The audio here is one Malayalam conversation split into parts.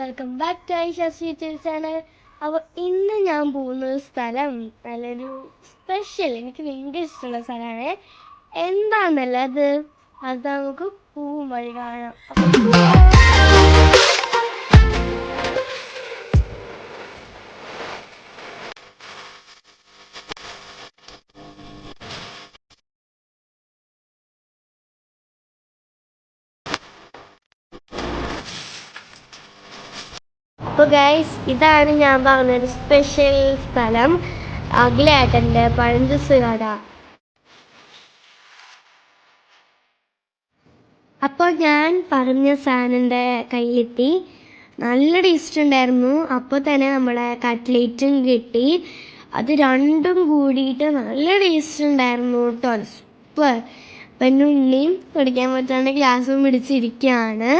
Welcome back to Aisha's YouTube channel. അപ്പോൾ ഇന്ന് ഞാൻ പോകുന്ന സ്ഥലം നല്ലൊരു സ്പെഷ്യൽ, എനിക്ക് ഭയങ്കര ഇഷ്ടമുള്ള സ്ഥലമാണ്. എന്താണെന്നല്ല അത് നമുക്ക് പൂവും വഴി കാണാം. അപ്പോൾ ഗൈസ്, ഇതാണ് ഞാൻ പറഞ്ഞൊരു സ്പെഷ്യൽ സ്ഥലം, അഖിലേട്ടൻ്റെ പഴഞ്ചസ് കട. അപ്പോൾ ഞാൻ പറഞ്ഞ സാധനൻ്റെ കയ്യിലെത്തി. നല്ല ടേസ്റ്റ് ഉണ്ടായിരുന്നു. അപ്പോൾ തന്നെ നമ്മളെ കട്ട്ലേറ്റും കിട്ടി. അത് രണ്ടും കൂടിയിട്ട് നല്ല ടേസ്റ്റ് ഉണ്ടായിരുന്നു കേട്ടോ, സൂപ്പർ. അപ്പം എൻ്റെ ഉണ്ണിയും കുടിക്കാൻ പറ്റാണ്ട് ഗ്ലാസ്സും പിടിച്ചിരിക്കുകയാണ്.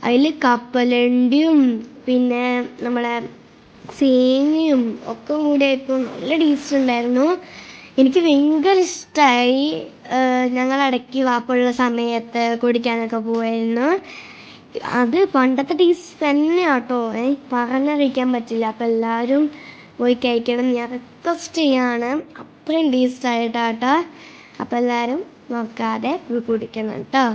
അതിൽ കപ്പലണ്ടിയും പിന്നെ നമ്മളെ സേമിയും ഒക്കെ കൂടിയായപ്പോൾ നല്ല ടേസ്റ്റ് ഉണ്ടായിരുന്നു. എനിക്ക് ഭയങ്കര ഇഷ്ടമായി. ഞങ്ങളിടയ്ക്ക് വാപ്പുള്ള സമയത്ത് കുടിക്കാനൊക്കെ പോയിരുന്നു. അത് പണ്ടത്തെ ടേസ്റ്റ് തന്നെയാണ് കേട്ടോ, പറഞ്ഞറിയിക്കാൻ പറ്റില്ല. അപ്പോൾ എല്ലാവരും പോയി കഴിക്കണം, ഞാൻ റിക്വസ്റ്റ് ചെയ്യാണ്. അത്രയും ടേസ്റ്റായിട്ടാട്ടോ. അപ്പോൾ എല്ലാവരും നോക്കാതെ പോയി കുടിക്കണം കേട്ടോ.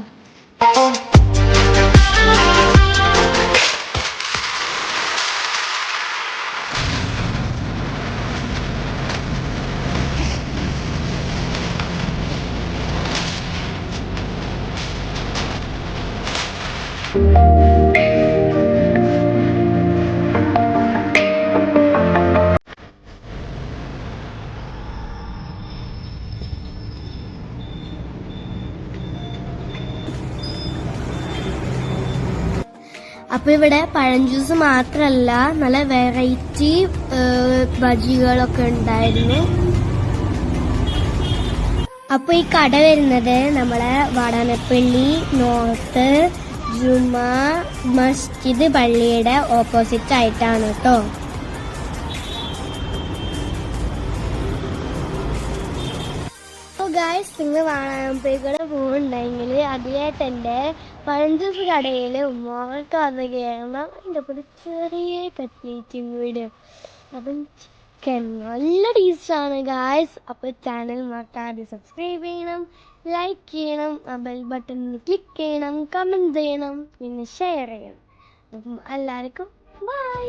അപ്പോൾ ഇവിടെ പഴം ജ്യൂസ് മാത്രമല്ല, നല്ല വെറൈറ്റി ബജികളൊക്കെ ഉണ്ടായിരുന്നു. അപ്പോൾ ഈ കട വരുന്നത് നമ്മളെ വാടാനപ്പള്ളി നോർത്ത് ജുമാ മസ്ജിദ് പള്ളിയുടെ ഓപ്പോസിറ്റ് ആയിട്ടാണ് കേട്ടോ. ഗായ്സ്, നിങ്ങൾ വാടാനപ്പള്ളിക്കൂടെ പോകുന്നുണ്ടെങ്കിൽ അതിലേട്ടെൻ്റെ പഴഞ്ചൂസ് കടയിൽ ഉമ്മാർക്ക് വന്ന് കയറണം. എൻ്റെ കൂടെ ചെറിയ കട്ട്ലേറ്റും കൂടെ, അപ്പം ചിക്കൻ നല്ല ടേസ്റ്റാണ് ഗായ്സ്. അപ്പോൾ ചാനൽ മറക്കാതെ സബ്സ്ക്രൈബ് ചെയ്യണം, ലൈക്ക് ചെയ്യണം, ആ ബെൽ ബട്ടണിൽ ക്ലിക്ക് ചെയ്യണം, കമൻറ്റ് ചെയ്യണം, പിന്നെ ഷെയർ ചെയ്യണം. അപ്പം എല്ലാവർക്കും ബൈ.